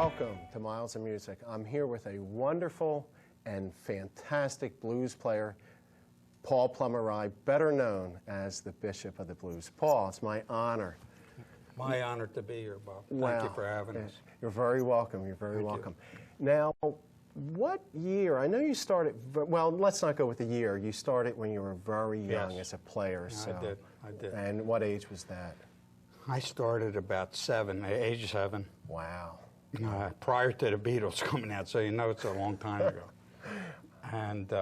Welcome to Miles of Music. I'm here with a wonderful and fantastic blues player, Paul Plumeri, better known as the Bishop of the Blues. Paul, it's my honor. My honor to be here, Bob. Thank you for having us. You're very welcome. You're very welcome. Now, what year? I know you started, well, let's not go with the year. You started when you were very young as a player. Yeah, so. I did. And what age was that? I started about age 7. Wow. Prior to the Beatles coming out, so you know it's a long time ago. And,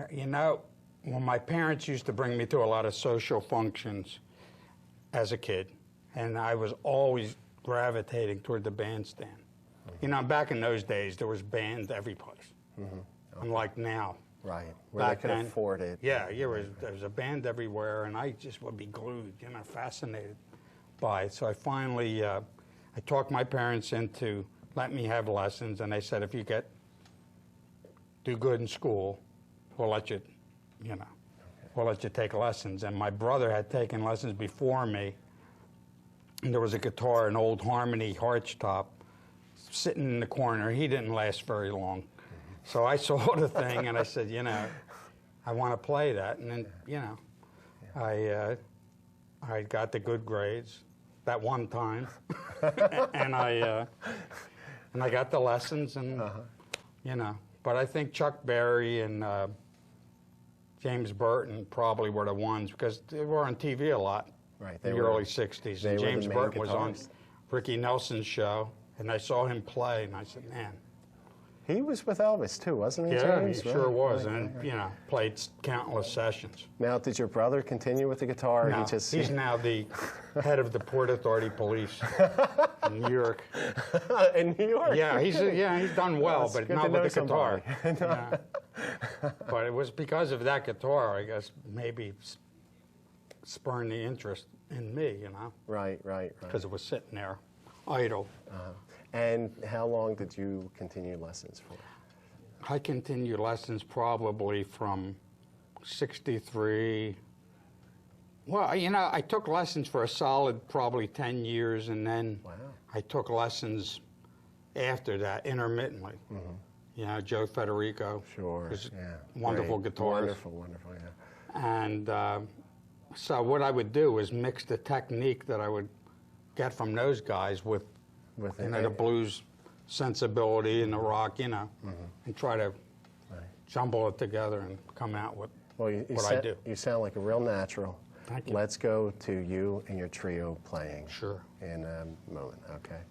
you know, when my parents used to bring me to a lot of social functions as a kid, and I was always gravitating toward the bandstand. You know, back in those days, there was bands every place, unlike now. Right, where they could afford it. Yeah, there was a band everywhere, and I just would be glued, you know, fascinated by it. So I finally, I talked my parents into letting me have lessons, and they said, if you do good in school, we'll let you, you know, we'll let you take lessons. And my brother had taken lessons before me, and there was a guitar, an old Harmony Archtop, sitting in the corner. He didn't last very long. So I saw the thing, and I said, you know, I want to play that. And then, you know, I got the good grades that one time, and I got the lessons, and you know. But I think Chuck Berry and James Burton probably were the ones, because they were on TV a lot in the early '60s. And James Burton was on Ricky Nelson's show, and I saw him play, and I said, man. He was with Elvis, too, wasn't he, yeah, James? He sure was, and, you know, played countless sessions. Now, did your brother continue with the guitar? No, he's now the head of the Port Authority Police in New York. In New York? Yeah, he's done well, but not with the guitar. Yeah. But it was because of that guitar, I guess, maybe spurned the interest in me, you know? Right. Because it was sitting there, idle. And how long did you continue lessons for? I continued lessons probably from '63. Well, you know, I took lessons for a solid probably 10 years, and then I took lessons after that intermittently. You know, Joe Federico. Sure, wonderful guitarist. Wonderful, yeah. And so what I would do is mix the technique that I would get from those guys with you know, the blues sensibility and the rock, you know, and try to jumble it together and come out with what I do. You sound like a real natural. Thank you. Let's go to you and your trio playing. Sure. In a moment, okay?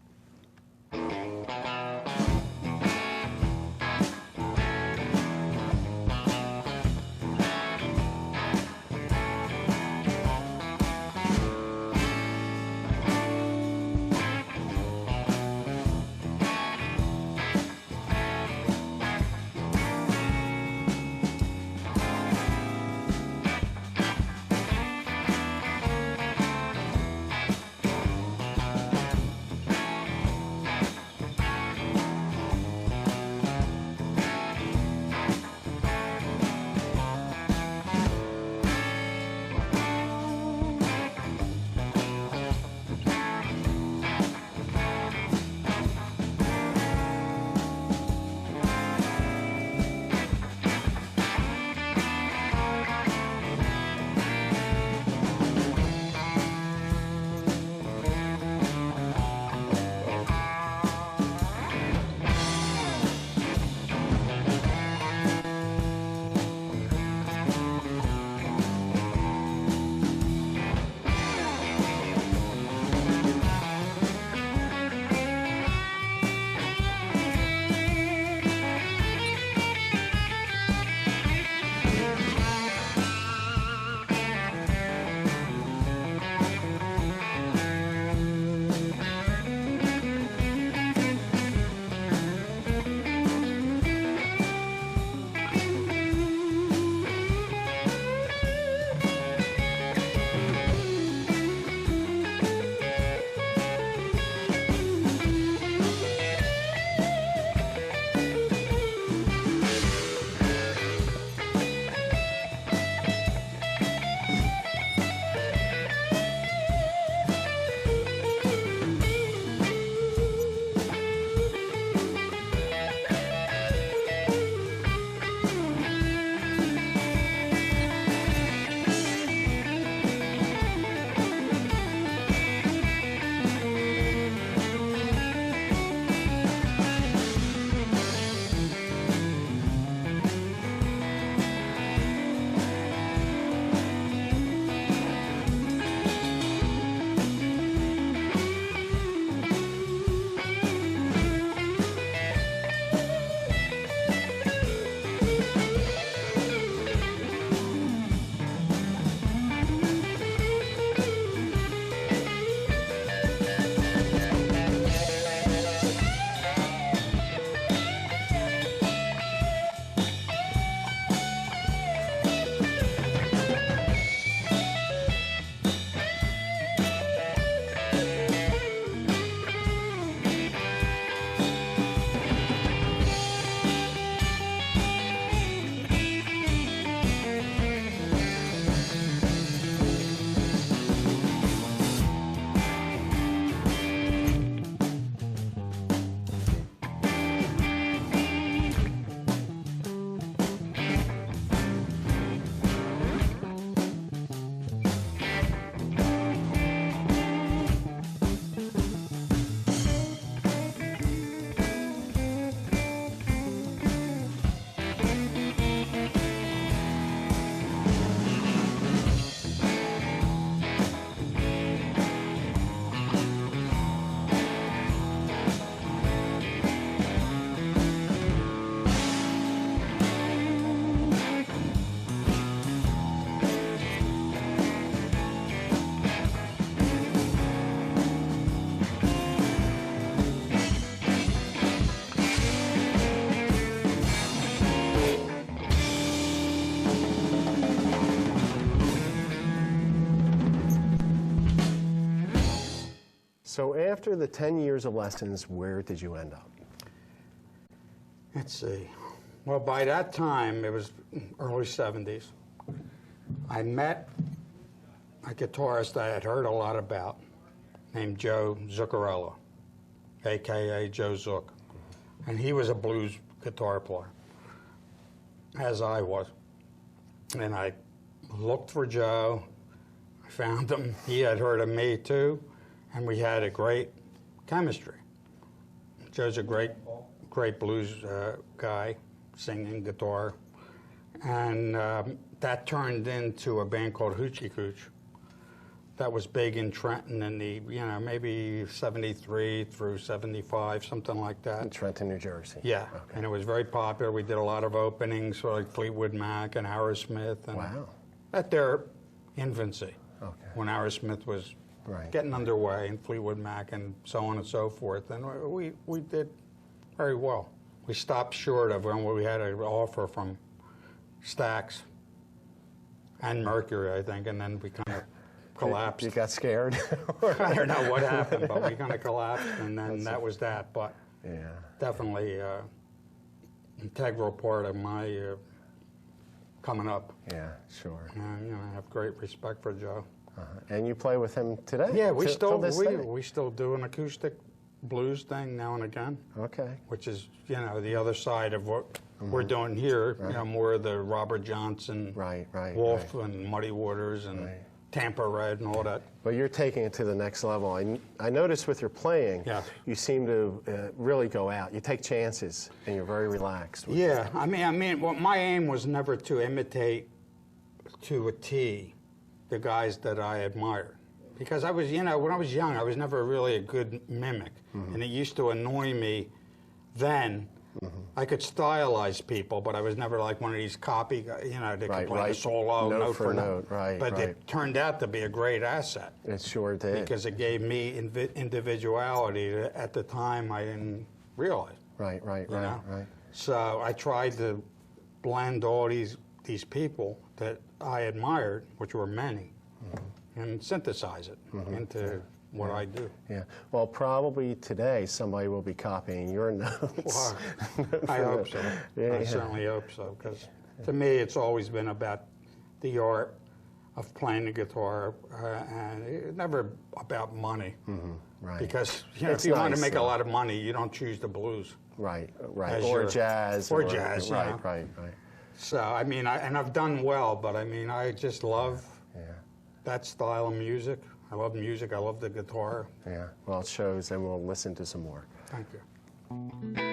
So after the 10 years of lessons, where did you end up? Let's see. Well, by that time, it was early 70s. I met a guitarist I had heard a lot about named Joe Zuccarello, a.k.a. Joe Zook. And he was a blues guitar player, as I was. And I looked for Joe. I found him. He had heard of me, too, and we had a great chemistry. Joe's a great blues guy, singing guitar. And that turned into a band called Hoochie Cooch. That was big in Trenton in the, maybe 73 through 75, something like that. In Trenton, New Jersey. Yeah, Okay. and it was very popular. We did a lot of openings for like Fleetwood Mac and Aerosmith. And Wow. at their infancy, Okay. when Aerosmith was Right. getting underway and Fleetwood Mac and so on and so forth. And we did very well. We stopped short of when we had an offer from Stax and Mercury, I think, and then we kind of collapsed. You got scared? I don't know what happened, but we kind of collapsed, and then that was that. But Yeah. definitely integral part of my coming up. Yeah, sure. And I have great respect for Joe. And you play with him today? Yeah, we till this day? we still do an acoustic blues thing now and again, Okay. which is the other side of what we're doing here. More of the Robert Johnson, Right, Wolf, and Muddy Waters, and Right. Tampa Red, and all that. But you're taking it to the next level. I noticed with your playing, Yes. you seem to really go out. You take chances, and you're very relaxed. with Yeah, I mean, well, my aim was never to imitate to a T the guys that I admired. Because I was, when I was young, I was never really a good mimic. And it used to annoy me then. I could stylize people, but I was never like one of these copy guys, that could Right, play right. the solo Note note for note, right, But right. it turned out to be a great asset It sure did. because it gave me individuality that at the time I didn't realize. Right. know? So I tried to blend all these people that I admired, which were many, and synthesize it into what I do. Yeah. Well, probably today somebody will be copying your notes. Well, I hope so. I certainly hope so, because to me it's always been about the art of playing the guitar, and it's never about money. Right. Because It's if you want to nice, make a though. lot of money, you don't choose the blues. Right. As Or your- jazz. or jazz, Right. So I mean, and I've done well, but I mean, I just love Yeah. that style of music. I love music. I love the guitar. Yeah. Well, it shows, and we'll listen to some more. Thank you.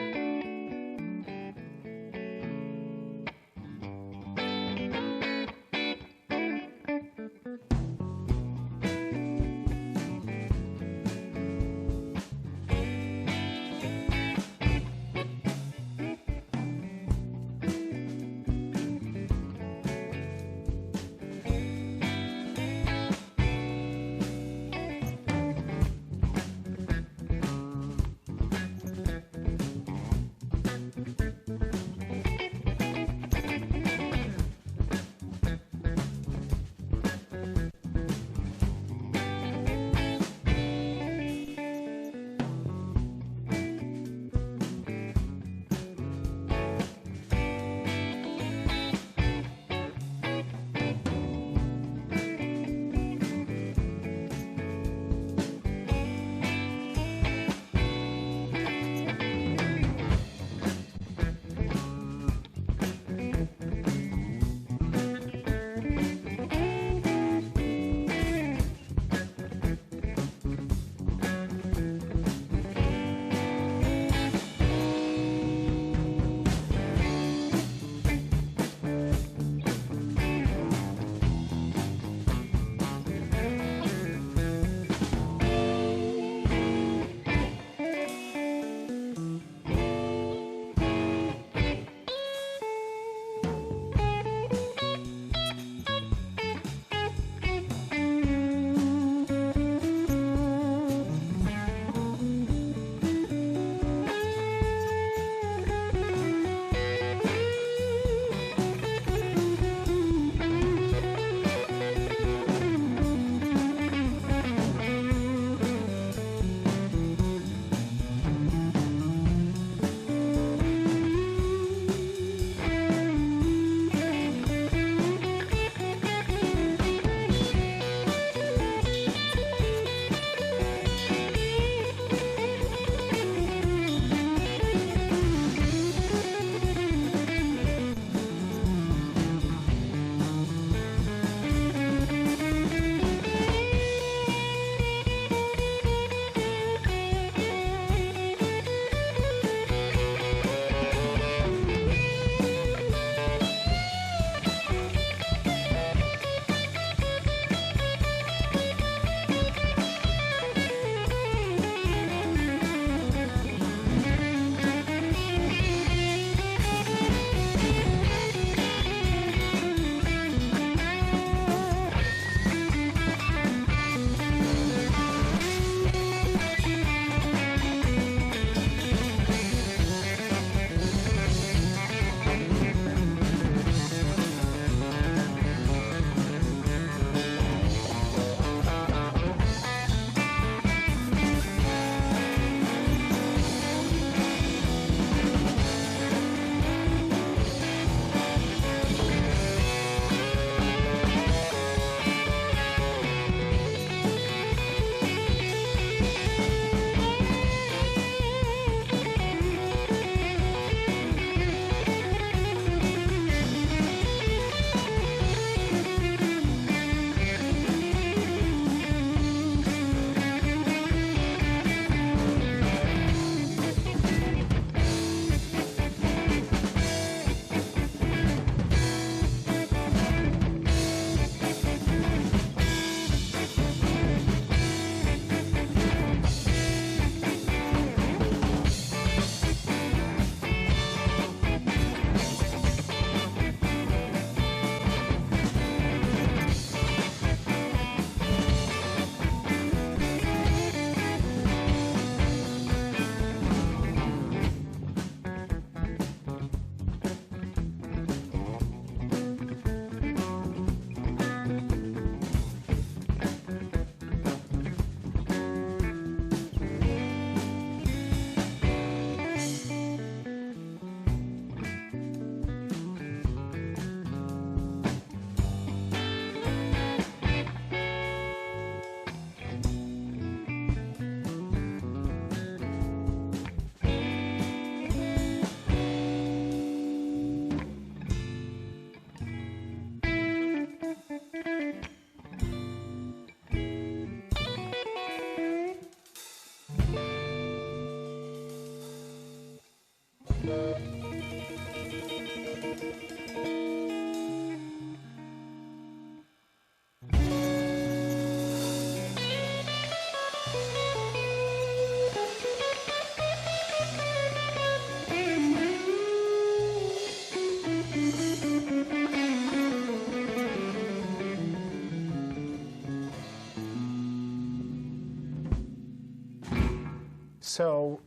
So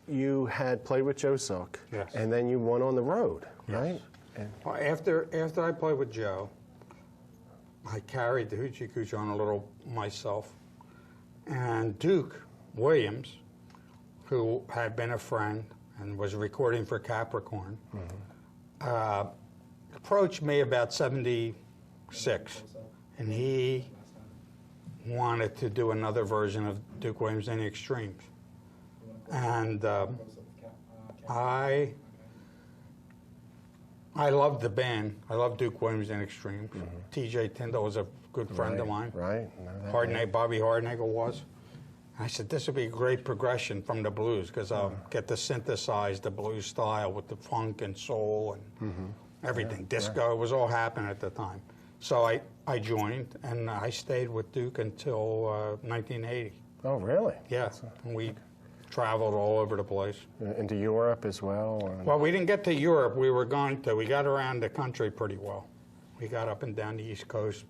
you had played with Joe Zook, Yes. and then you went on the road, Yes. right? And, Well, after I played with Joe, I carried the Hoochie Coochie on a little myself. And Duke Williams, who had been a friend and was recording for Capricorn, approached me about 76, and he wanted to do another version of Duke Williams in the Extremes. And I loved the band. I loved Duke Williams in Extremes. T.J. Tyndall was a good friend of mine. Right. Know that. Bobby Hardnagel was. I said, this would be a great progression from the blues because I'll get to synthesize the blues style with the funk and soul and everything. Disco, it was all happening at the time. So I joined, and I stayed with Duke until 1980. Oh, really? Yeah, and we traveled all over the place. Into Europe as well? Or? Well, we didn't get to Europe. We were going to. We got around the country pretty well. We got up and down the East Coast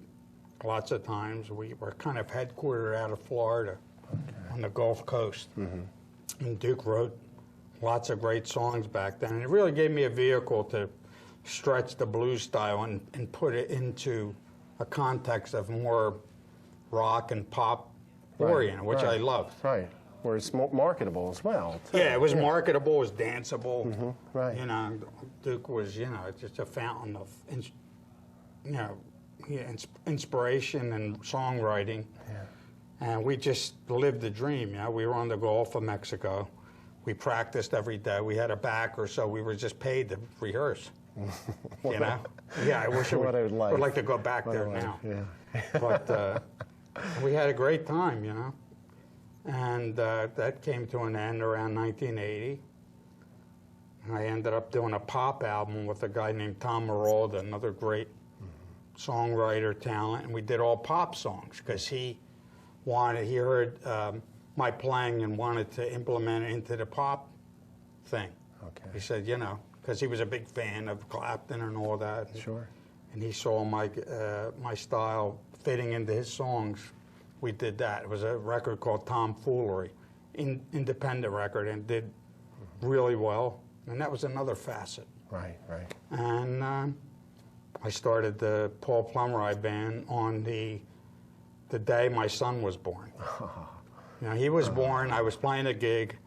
lots of times. We were kind of headquartered out of Florida on the Gulf Coast. And Duke wrote lots of great songs back then. And it really gave me a vehicle to stretch the blues style and put it into a context of more rock and pop oriented, which I loved. Right. Where it's marketable as well, too. Yeah, it was marketable, it was danceable. Right. You know, Duke was, just a fountain of, inspiration and songwriting. Yeah. And we just lived the dream, We were on the Gulf of Mexico. We practiced every day. We had a backer, so we were just paid to rehearse. Yeah, I wish I would like to go back there now. Yeah. But we had a great time, And that came to an end around 1980. I ended up doing a pop album with a guy named Tom Marolda, another great songwriter talent, and we did all pop songs because he heard my playing and wanted to implement it into the pop thing. Okay. He said, because he was a big fan of Clapton and all that. Sure. And he saw my style fitting into his songs. We did that. It was a record called Tomfoolery, independent record, and did really well. And that was another facet. Right. And I started the Paul Plumeri band on the day my son was born. He was born. I was playing a gig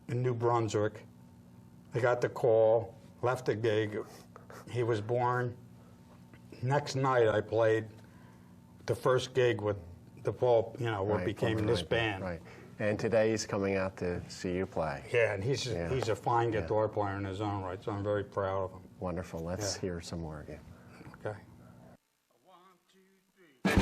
in New Brunswick. I got the call, left the gig. He was born. Next night, I played the first gig with the Paul, what became this band. Right. And today he's coming out to see you play. Yeah, and he's a fine guitar player in his own right, so I'm very proud of him. Wonderful. Let's hear some more again. Okay. 1, 2, 3.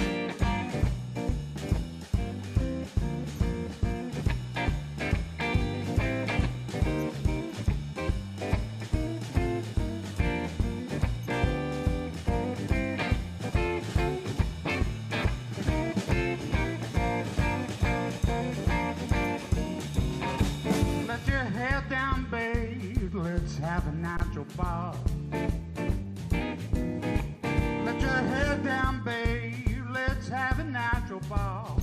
Have a natural ball. Let your head down, babe. Let's have a natural ball.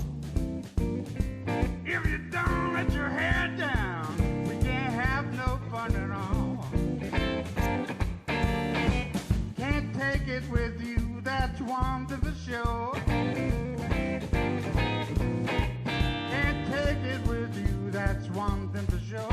If you don't let your head down, we can't have no fun at all. Can't take it with you, that's one thing for sure. Can't take it with you, that's one thing for sure.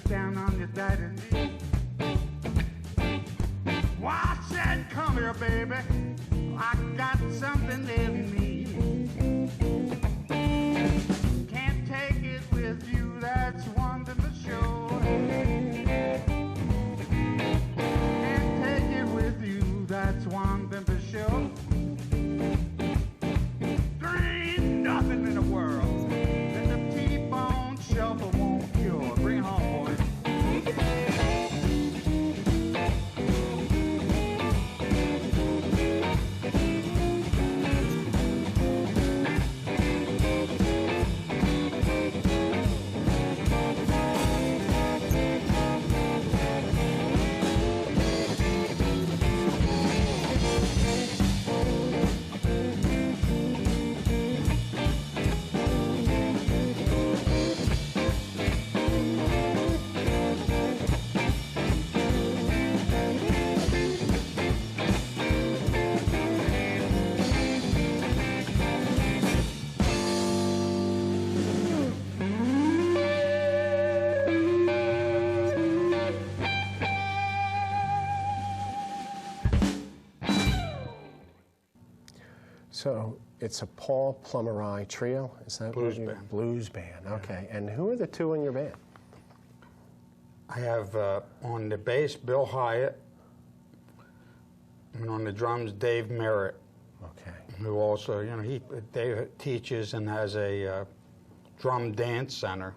get down on your daddy knee. Why I said, come here, baby, I got something that you need. Can't take it with you, that's one thing for sure. Can't take it with you, that's one thing for sure. There ain't nothing in the world that the T-bone shuffle won't cure. Bring it home, boys. So it's a Paul Plumeri trio, is that Blues what you band. Blues band, okay. And who are the two in your band? I have on the bass Bill Hyatt, and on the drums Dave Merritt, Okay. who also, you know, Dave teaches and has a drum dance center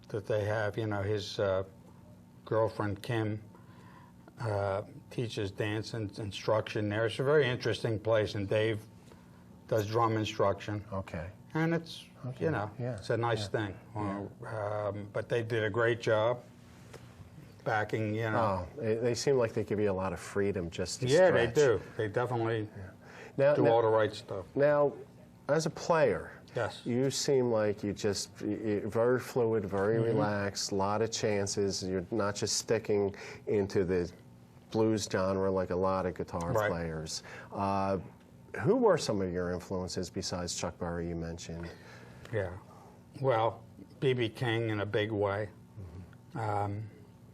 that they have. You know, his girlfriend Kim teaches dance and instruction there. It's a very interesting place, and Dave does drum instruction. Okay. And it's, Okay, you know, yeah, it's a nice thing. But they did a great job backing, you know. Oh, they seem like they give you a lot of freedom just to Yeah, stretch. they do. They definitely Now, do all the right stuff. now, as a player, Yes. you seem like you're very fluid, very Mm-hmm. relaxed, a lot of chances. You're not just sticking into the blues genre like a lot of guitar Right. players. Who were some of your influences besides Chuck Berry you mentioned? Yeah. Well, B.B. King in a big way.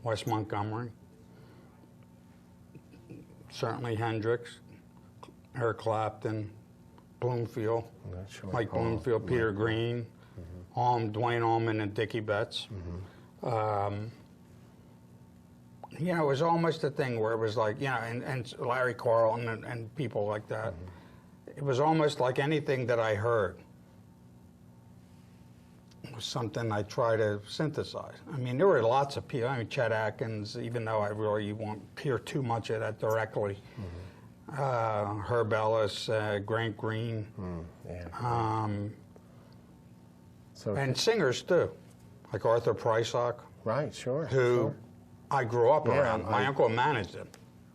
Wes Montgomery. Certainly Hendrix, Eric Clapton, Bloomfield, Sure. Mike Oh, Bloomfield, Peter Green, Dwayne Allman and Dickie Betts. You know, it was almost a thing where it was like, you know, and Larry Carlton and people like that. It was almost like anything that I heard was something I try to synthesize. I mean, there were lots of people. I mean, Chet Atkins, even though I really won't hear too much of that directly. Herb Ellis, Grant Green, Yeah. So, and singers too, like Arthur Prysock, right, sure. who sure. I grew up Yeah, around. My uncle managed him,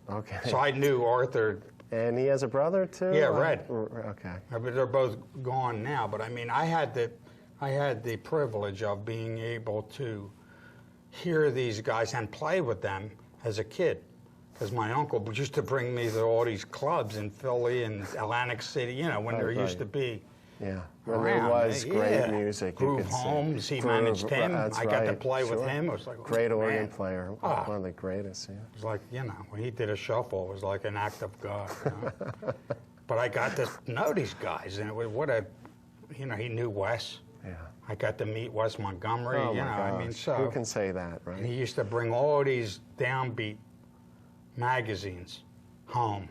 Okay. so I knew Arthur. And he has a brother too? Yeah, Red. Okay. But they're both gone now. But I mean, I had the privilege of being able to hear these guys and play with them as a kid. Because my uncle used to bring me to all these clubs in Philly and Atlantic City, you know, when there used to be. Yeah, when there around. was great Yeah. music. you Groove could see. Holmes, he Groove, managed him. that's I got to right, play with sure. him. It was like, Great oh, organ man. player, Ah. one of the greatest, yeah. It was like, you know, when he did a shuffle, it was like an act of God. You know? But I got to know these guys, and it was what a, you know, he knew Wes. Yeah. I got to meet Wes Montgomery. Oh, you my know, gosh. I mean, so Who can say that, and right? he used to bring all these downbeat magazines home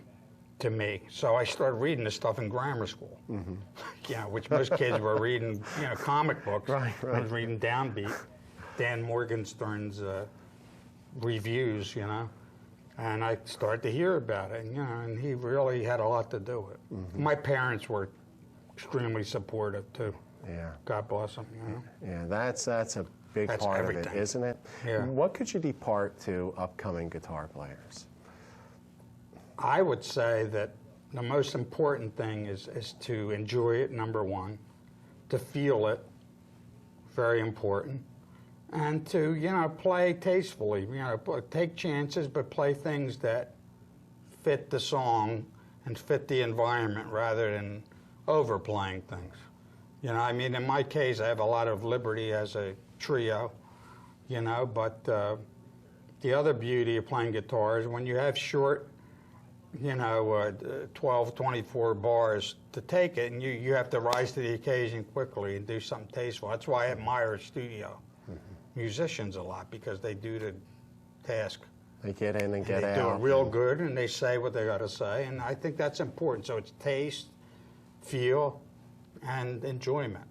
to me. So I started reading this stuff in grammar school. Mm-hmm. You know, which most kids were reading, you know, comic books. Right, I right. was reading downbeat, Dan Morgenstern's reviews, you know. And I started to hear about it, you know, and he really had a lot to do with it. Mm-hmm. My parents were extremely supportive too. Yeah. God bless them, you know. Yeah, that's a big That's part of everything. it, isn't it? Yeah. What could you depart to upcoming guitar players? I would say that the most important thing is to enjoy it, number one, to feel it, very important, and to, you know, play tastefully, you know, take chances, but play things that fit the song and fit the environment rather than overplaying things. You know, I mean, in my case, I have a lot of liberty as a trio you know, but the other beauty of playing guitar is when you have short, you know, 12, 24 bars to take it, and you have to rise to the occasion quickly and do something tasteful. That's why I admire studio musicians a lot, because they do the task. They get in and get out. They do it real good, and they say what they got to say, and I think that's important. So it's taste, feel, and enjoyment.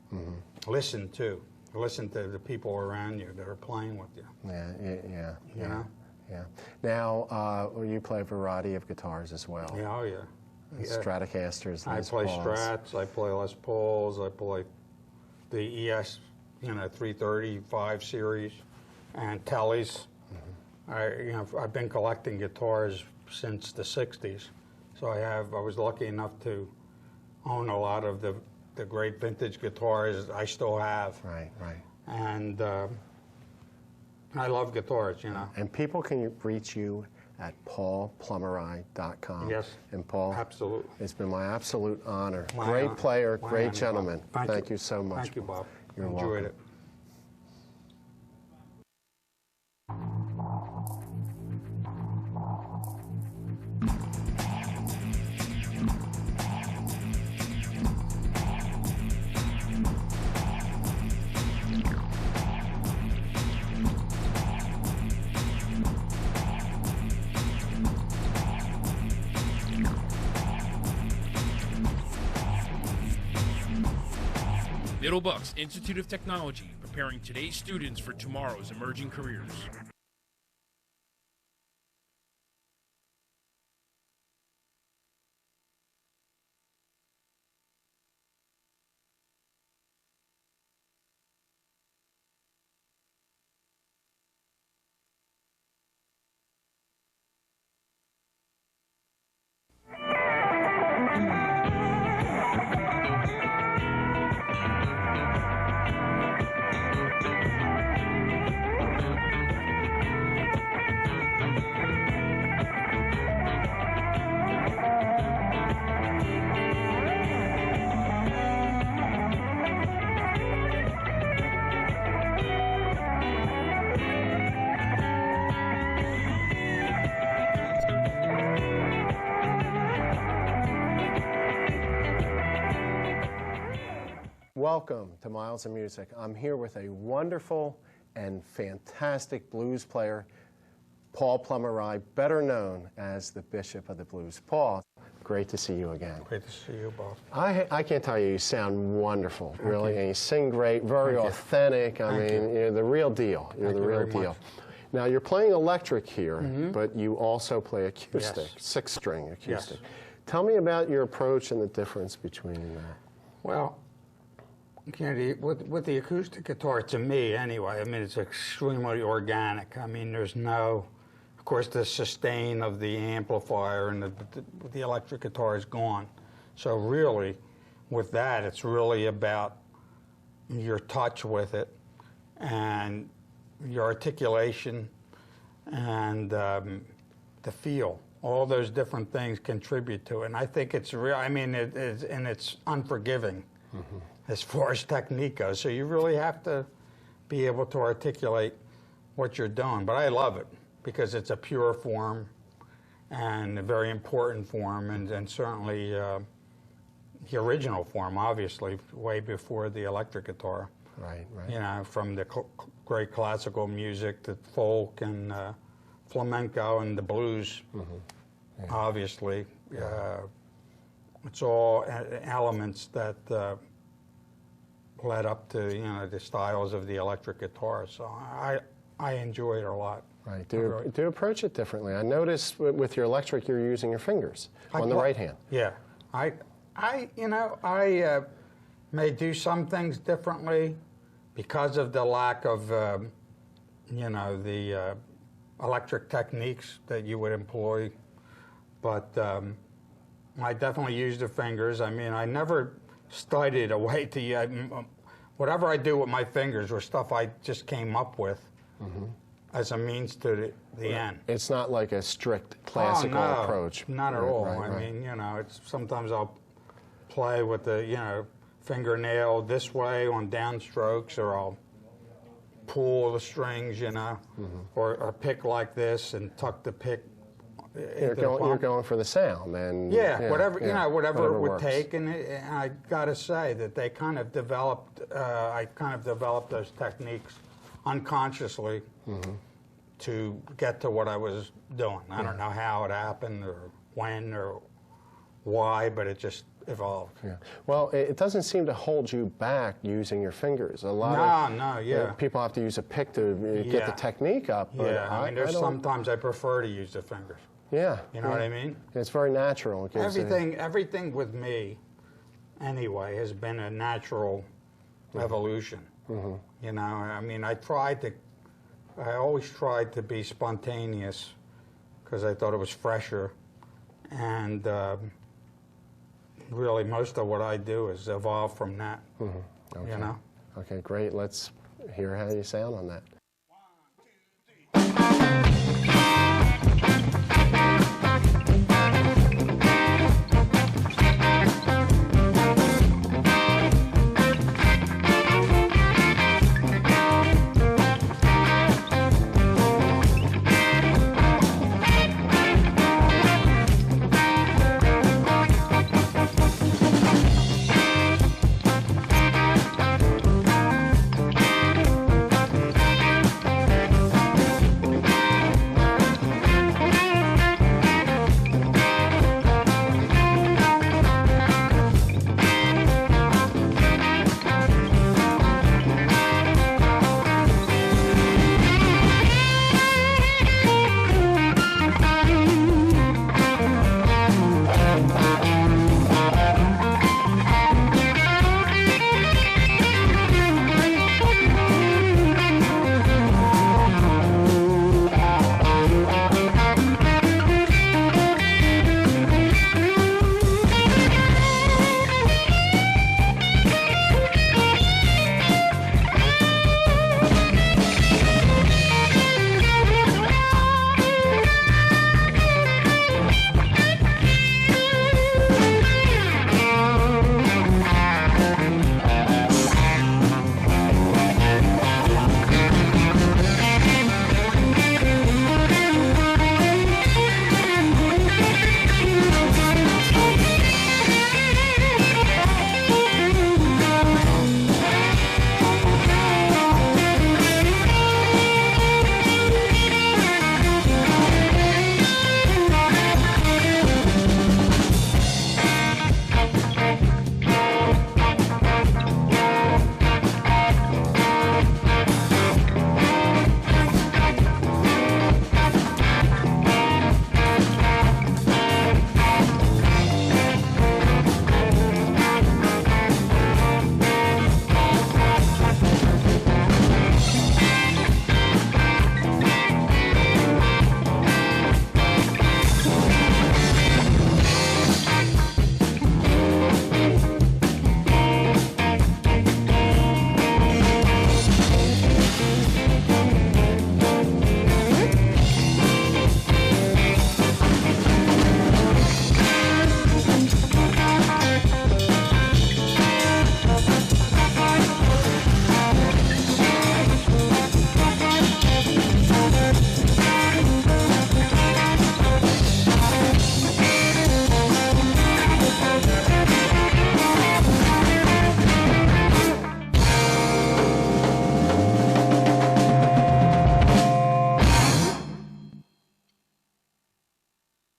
Listen too. Listen to the people around you that are playing with you. Yeah. You know? Yeah. Now, you play a variety of guitars as well. Yeah, oh yeah. Stratocasters, I Les play Pauls. Strats, I play Les Pauls, I play the ES, you know, 335 series, and Tellys. I've been collecting guitars since the 60s, so I was lucky enough to own a lot of the great vintage guitars I still have. Right. And I love guitars, you know. And people can reach you at paulplumeri.com. Yes. And Paul, Absolutely. it's been my absolute honor. My Great honor. player, My great honor, gentleman. Bob. Thank you so much. Thank you, Bob. You're Enjoyed welcome. it. Middlebuck's Institute of Technology, preparing today's students for tomorrow's emerging careers. Welcome to Miles of Music. I'm here with a wonderful and fantastic blues player, Paul Plumeri, better known as the Bishop of the Blues. Paul, great to see you again. Great to see you, Bob. I can't tell you sound wonderful, really, you. and you sing great, very Thank you. authentic. I Thank mean, you're the real deal. You're Thank the you real very deal. much. Now, you're playing electric here, but you also play acoustic, Yes. six-string acoustic. Yes. Tell me about your approach and the difference between that. Well, Kennedy, with the acoustic guitar, to me anyway, I mean, it's extremely organic. I mean, there's no, of course, the sustain of the amplifier and the electric guitar is gone. So really, with that, it's really about your touch with it and your articulation and the feel. All those different things contribute to it. And I think it's real. I mean, it's unforgiving. As far as technique goes. So you really have to be able to articulate what you're doing. But I love it because it's a pure form and a very important form, and certainly the original form, obviously, way before the electric guitar. Right. You know, from the great classical music to folk and flamenco and the blues, obviously. It's all elements that led up to, you know, the styles of the electric guitar. So I enjoy it a lot. Right. Do you approach it differently? I notice with your electric, you're using your fingers on the right hand. Yeah. I may do some things differently because of the lack of, you know, the electric techniques that you would employ. But I definitely use the fingers. I mean, I never studied a way to, whatever I do with my fingers or stuff I just came up with as a means to the end. It's not like a strict classical approach. Not at all. I mean, you know, it's sometimes I'll play with the, you know, fingernail this way on downstrokes, or I'll pull the strings, you know, or pick like this and tuck the pick. You're going for the sound, and whatever you know, whatever it would works. take, and I got to say that they kind of developed. I kind of developed those techniques unconsciously to get to what I was doing. I don't know how it happened or when or why, but it just evolved. Yeah. Well, it doesn't seem to hold you back using your fingers. A lot of people have to use a pick to get the technique up. But I mean, there's sometimes I prefer to use the fingers. Yeah. You know what I mean? It's very natural. It gives Everything with me, anyway, has been a natural evolution. You know, I mean, I always tried to be spontaneous because I thought it was fresher, and really most of what I do is evolve from that. Okay. You know? Okay, great. Let's hear how you sound on that.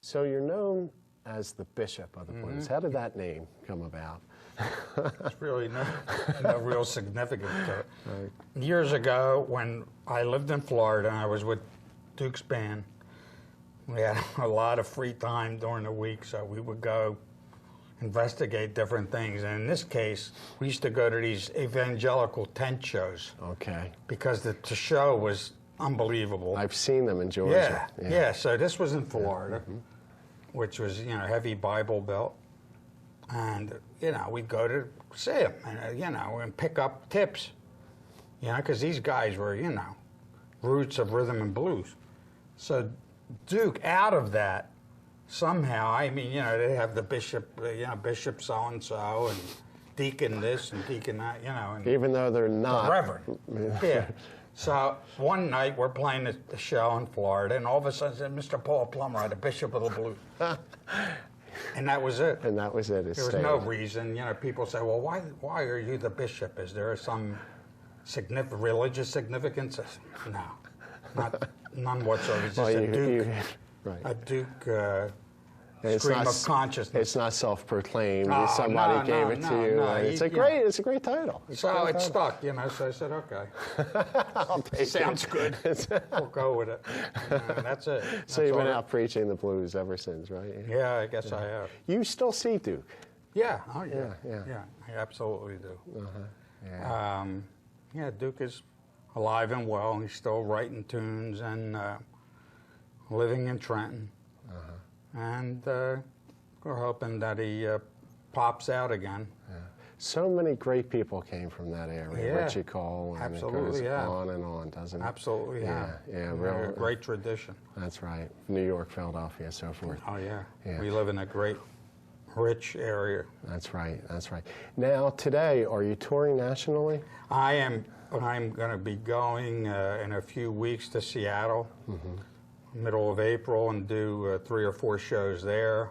So you're known as the Bishop of the Blues. How did that name come about? It's really no real significance to it. Right. Years ago, when I lived in Florida and I was with Duke's band, we had a lot of free time during the week, so we would go investigate different things. And in this case, we used to go to these evangelical tent shows. Okay. Because the show was unbelievable. I've seen them in Georgia. Yeah. So this was in Florida, which was, heavy Bible Belt. And, we'd go to see them, and, and pick up tips, because these guys were, roots of rhythm and blues. So Duke, out of that, somehow, they have the bishop, bishop so-and-so, and deacon this and deacon that, and even though they're not. Reverend. Yeah. So one night we're playing the show in Florida, and all of a sudden said, "Mr. Paul Plumeri, the Bishop of the Blues," and that was it. And that was it. It There was stayed. no reason. You know, people say, "Well, why are you the bishop? Is there some religious significance?" No, none whatsoever. It's just Well, a Duke, right. a Duke It's stream not of consciousness. It's not self-proclaimed. Oh, Somebody no, gave no, it no, to you. no, And it's a yeah. great. It's a great title. It's a So great it title. stuck, you know. So I said, "Okay, I'll take sounds it. good. We'll go with it." That's it. So That's you've been all. out preaching the blues ever since, right? Yeah, I guess I have. You still see Duke. Yeah. Oh, yeah. Yeah. I absolutely do. Yeah. Yeah, Duke is alive and well. He's still writing tunes and living in Trenton. And we're hoping that he pops out again. So many great people came from that area. Yeah. Richie Cole, and Absolutely, it goes yeah. on and on, doesn't it? Absolutely, yeah. Yeah, We're real. a great tradition. That's right. New York, Philadelphia, so forth. Oh, yeah. Yeah. We live in a great, rich area. That's right. That's right. Now, today, are you touring nationally? I'm going to be going in a few weeks to Seattle, middle of April, and do 3 or 4 shows there.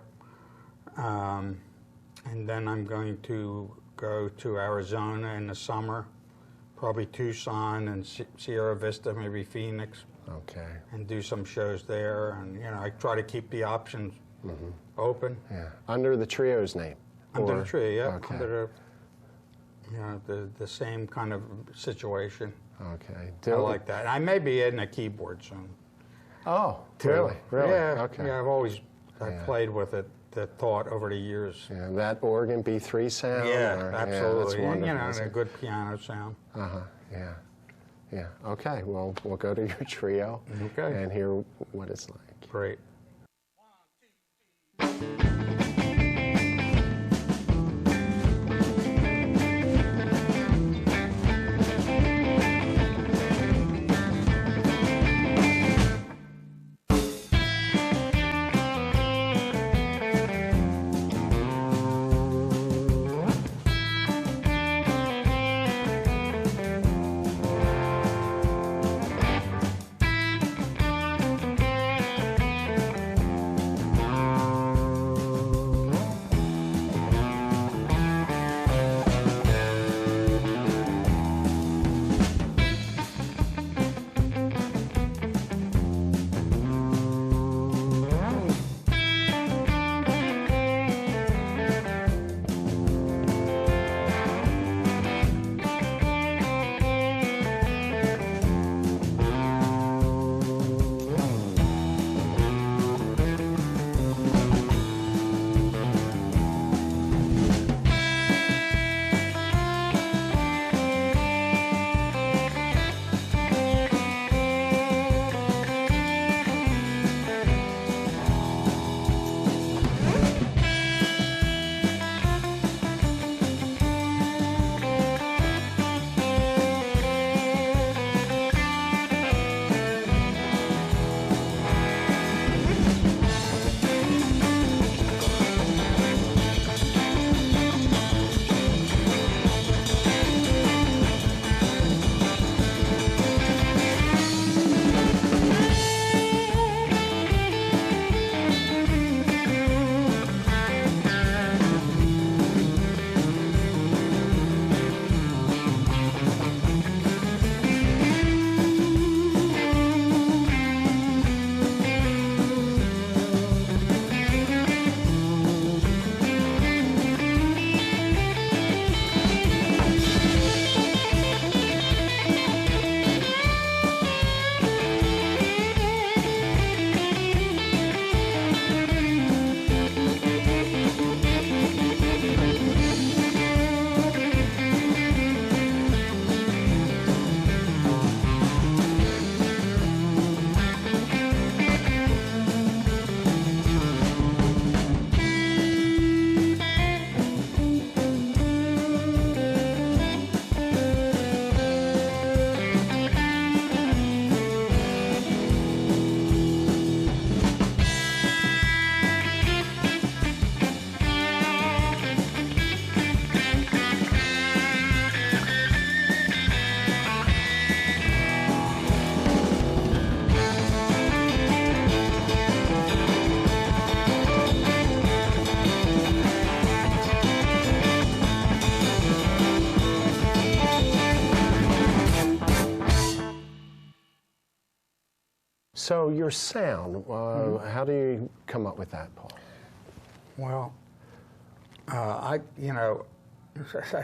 And then I'm going to go to Arizona in the summer, probably Tucson and Sierra Vista, maybe Phoenix, Okay. and do some shows there. And, you know, I try to keep the options open. Yeah. Under the trio's name? Under Or- the tree, yeah. Okay. Under the same kind of situation. Okay. I like that. I may be in a keyboard soon. Oh, too. really? Really? Yeah. Okay. Yeah, I've Yeah. played with it, the thought over the years. Yeah, that organ B3 sound? Yeah, or- absolutely. that's And, wonderful. you know, isn't and a it? good piano sound. Yeah. Yeah. Okay. Well, we'll go to your trio Okay. and hear what it's like. Great. So your sound, how do you come up with that, Paul? Well, I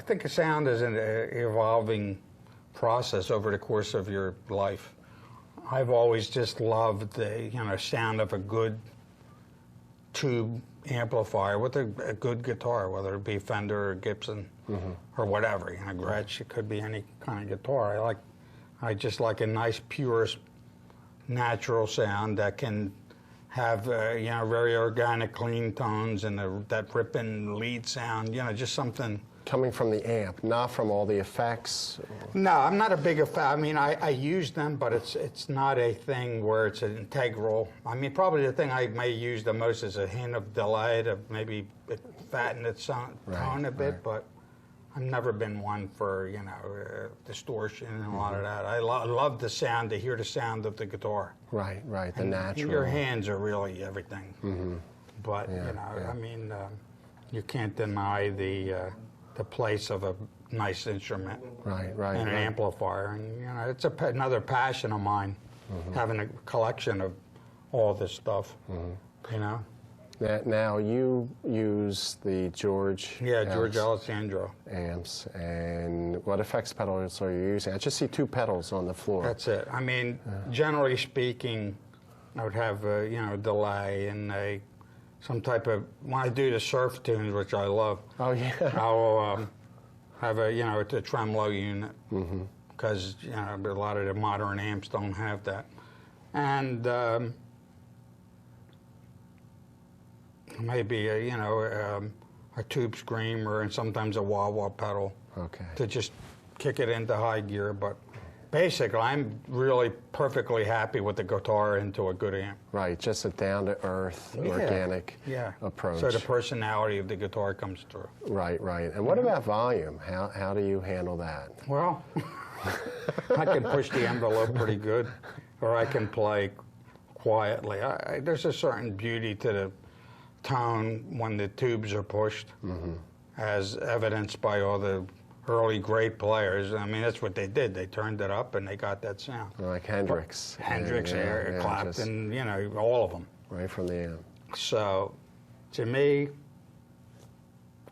think a sound is an evolving process over the course of your life. I've always just loved the sound of a good tube amplifier with a good guitar, whether it be Fender or Gibson or whatever. Gretsch, it could be any kind of guitar. I just like a nice, pure, natural sound that can have very organic, clean tones and that ripping lead sound. Just something. Coming from the amp, not from all the effects? No, I'm not a big fan. I mean, I use them, but it's not a thing where it's an integral. I mean, probably the thing I may use the most is a hint of delay to maybe fatten its tone a bit, but I've never been one for, distortion and a lot of that. I love the sound, to hear the sound of the guitar. Right, the natural. Your hands are really everything. But, I mean, you can't deny the place of a nice instrument, and an amplifier, and it's another passion of mine, having a collection of all this stuff. Now you use the George Alessandro amps, and what effects pedals are you using? I just see 2 pedals on the floor. That's it. I mean, generally speaking, I would have a delay and some type of, when I do the surf tunes, which I love, I'll have a tremolo unit, because a lot of the modern amps don't have that. And maybe a tube screamer and sometimes a wah-wah pedal to just kick it into high gear. But basically, I'm really perfectly happy with the guitar into a good amp. Right, just a down-to-earth, organic approach. So the personality of the guitar comes through. Right. And what about volume? How do you handle that? Well, I can push the envelope pretty good, or I can play quietly. There's a certain beauty to the tone when the tubes are pushed, as evidenced by all the early great players. I mean, that's what they did. They turned it up and they got that sound. Like Hendrix. Eric Clapton, all of them. Right from the amp. So, to me,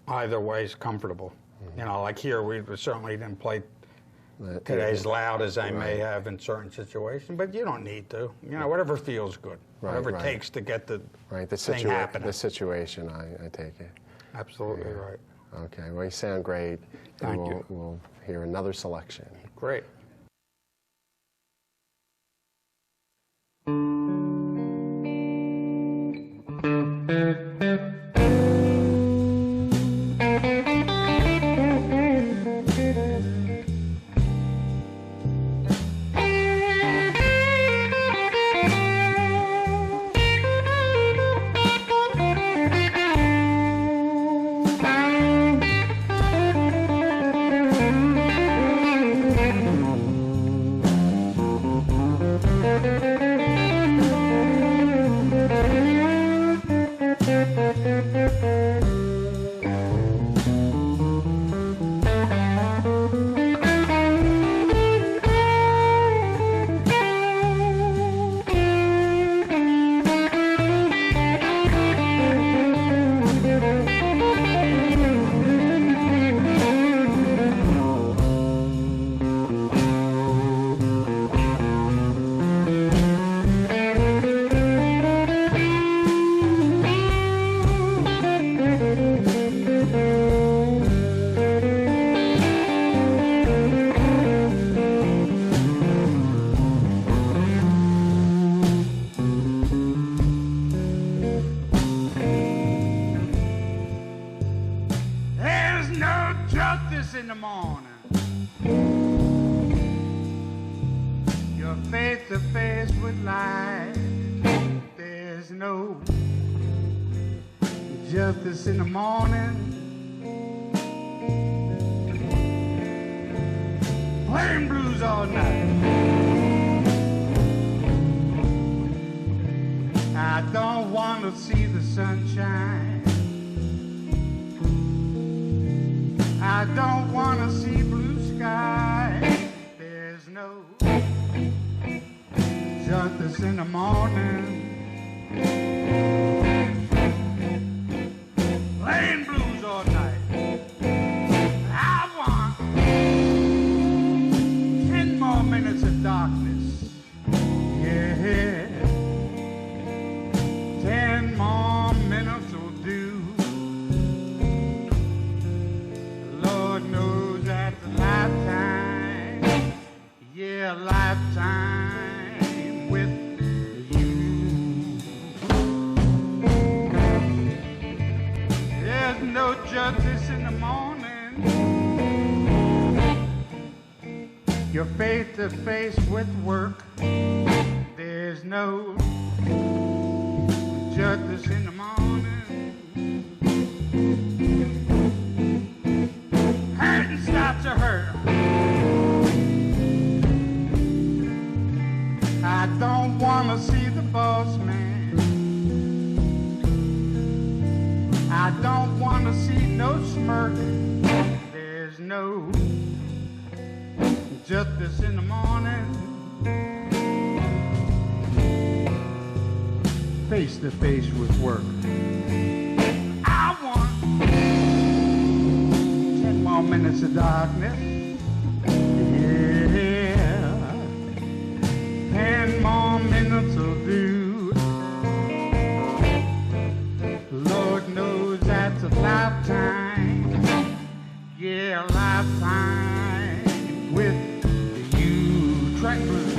either way is comfortable. Like here, we certainly didn't play today as loud as I may have in certain situations, but you don't need to. Whatever feels good. Whatever it takes to get the thing happening. The situation, I take it. Absolutely right. Okay, well, you sound great. Thank you. We'll hear another selection. Great. justice in the morning. You're face to face with life. There's no justice in the morning. Playing blues all night. I don't want to see the sunshine. I don't want to see blue sky. There's no justice in the morning. Playing blues all night. I want 10 more minutes of darkness. Yeah. 10 more minutes will do. Lord knows that's a lifetime. Yeah, a lifetime with you. There's no justice in the morning. You're face to face with work. There's no justice in the morning. Hurting starts to hurt. I don't want to see the boss man. I don't want to see no smirk. There's no justice in the morning. Face to face with work. I want 10 more minutes of darkness. Yeah. 10 more minutes will do. Lord knows that's a lifetime. Yeah, a lifetime with you. Track blues.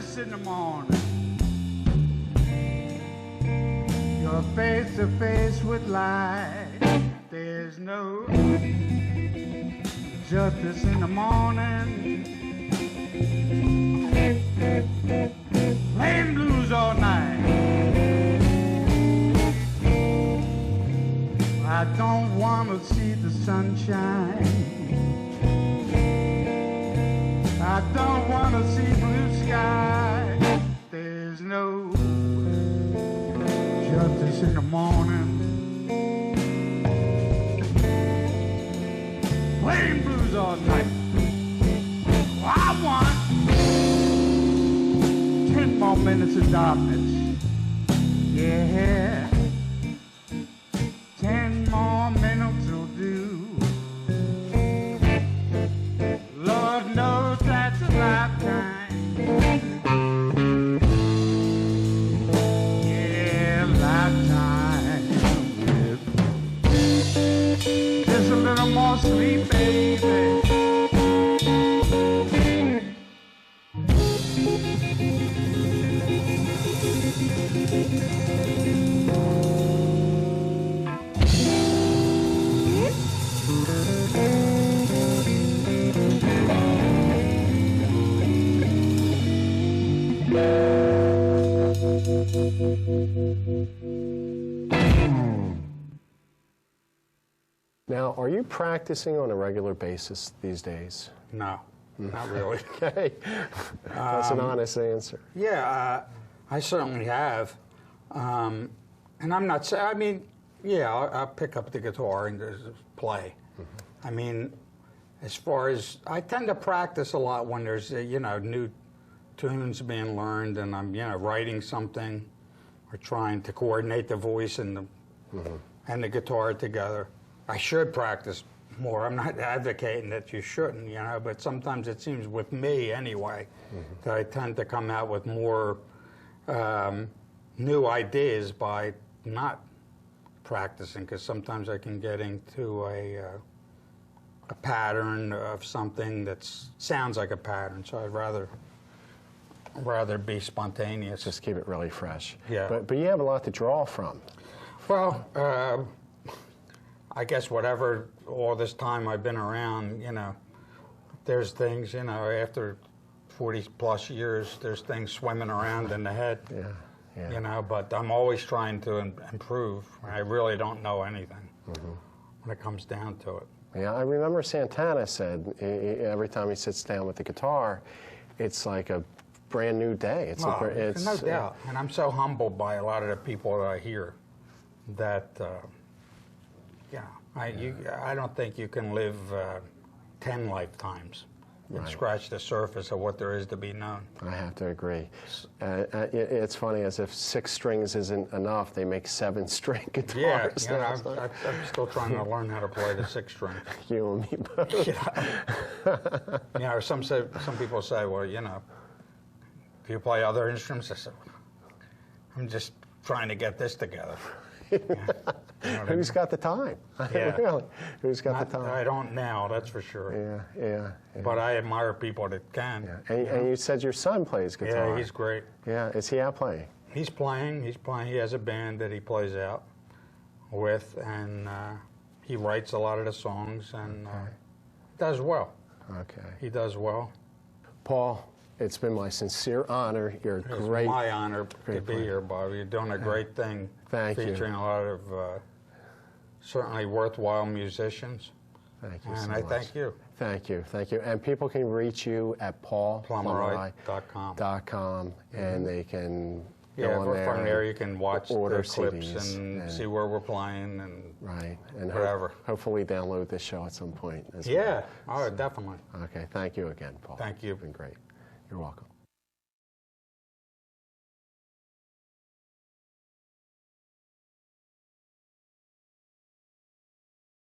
justice in the morning. You're face to face with life. There's no justice in the morning. Playing blues all night. I don't want to see the sunshine. I don't want to see blue sky. There's no justice in the morning. Playing blues all night. Well, I want 10 more minutes of darkness. Yeah. 10 more minutes will do. Lord knows that's a lifetime. Yeah, lifetime. Just a little more sleep, baby. Now, are you practicing on a regular basis these days? No, not really. Okay, that's an honest answer. Yeah, I certainly have. And I'm not saying, I mean, yeah, I'll pick up the guitar and just play. I mean, as far as, I tend to practice a lot when there's, you know, new tunes being learned and I'm, you know, writing something or trying to coordinate the voice and the guitar together. I should practice more. I'm not advocating that you shouldn't, you know, but sometimes it seems with me anyway that I tend to come out with more new ideas by not practicing, because sometimes I can get into a pattern of something that sounds like a pattern, so I'd rather be spontaneous. Just keep it really fresh. Yeah. But you have a lot to draw from. Well, I guess whatever, all this time I've been around, you know, there's things, you know, after 40 plus years, there's things swimming around in the head, you know, but I'm always trying to improve. I really don't know anything when it comes down to it. Yeah, I remember Santana said every time he sits down with the guitar, it's like a brand new day. It's no doubt. And I'm so humbled by a lot of the people that I hear that, I don't think you can live 10 lifetimes and scratch the surface of what there is to be known. I have to agree. It's funny, as if 6 strings isn't enough, they make 7-string guitars. Yeah, you know, I'm still trying to learn how to play the 6-string. You and me both. You know, some people say, well, you know, do you play other instruments? I said, I'm just trying to get this together. Yeah. You know Who's got the time? Yeah. Really? Who's got the time? I don't now, that's for sure. Yeah. But I admire people that can. Yeah. And you said your son plays guitar. Yeah, he's great. Yeah, is he out playing? He's playing. He has a band that he plays out with, and he writes a lot of the songs, and does well. Okay. He does well. Paul, it's been my sincere honor. You're It's great. my honor to be here, Bob. You're doing a great thing. Thank you. Featuring a lot of certainly worthwhile musicians. Thank you and so I much. thank you. Thank you. And people can reach you at Plumeri.com. and they can go Yeah, on there. from there you can watch the order clips CDs and see where we're playing and and whatever. Hopefully download this show at some point as yeah, well. oh, definitely. Okay, thank you again, Paul. Thank you. You've been great. You're welcome.